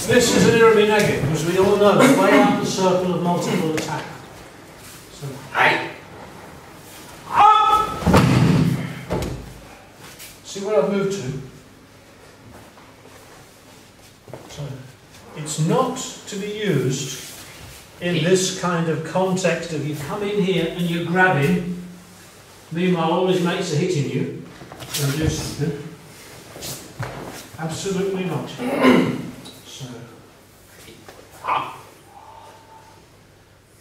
This is an Irumi-Nage, as we all know, way out the circle of multiple attack. So, hey! Up! See where I've moved to? So, it's not to be used in this kind of context of you come in here and you're grabbing, meanwhile all his mates are hitting you and do something. Absolutely not. So,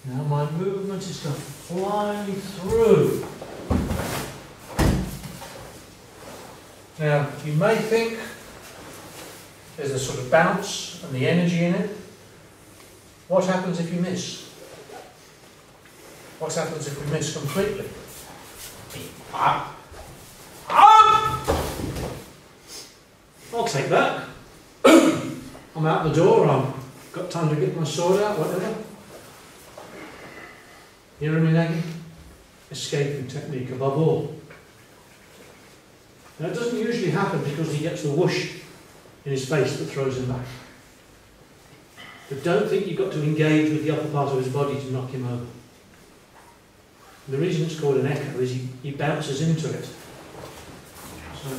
now my movement is to fly through. Now, you may think there's a sort of bounce and the energy in it. What happens if you miss? What happens if we miss completely? I'll take that. I'm out the door, I've got time to get my sword out, whatever. Irumi-Nage, escaping technique above all. Now it doesn't usually happen because he gets the whoosh in his face that throws him back. But don't think you've got to engage with the upper part of his body to knock him over. The reason it's called an echo is he bounces into it. So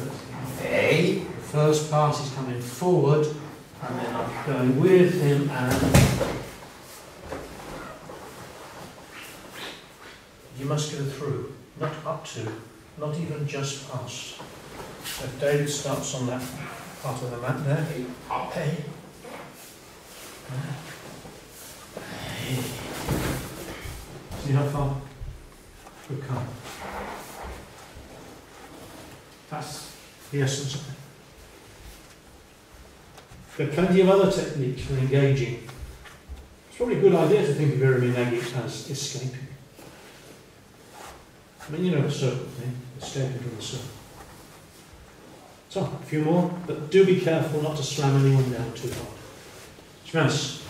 hey. The first part is coming forward, and then I'm going with him and you must go through, not up to, not even just past. So if David starts on that part of the mat there, up, hey. Hey. See how far we've come? That's the essence of it. There are plenty of other techniques for engaging. It's probably a good idea to think of Irumi-Nage as escaping. I mean, you know the circle thing, escaping from the circle. So, a few more, but do be careful not to slam anyone down too hard. Schmass.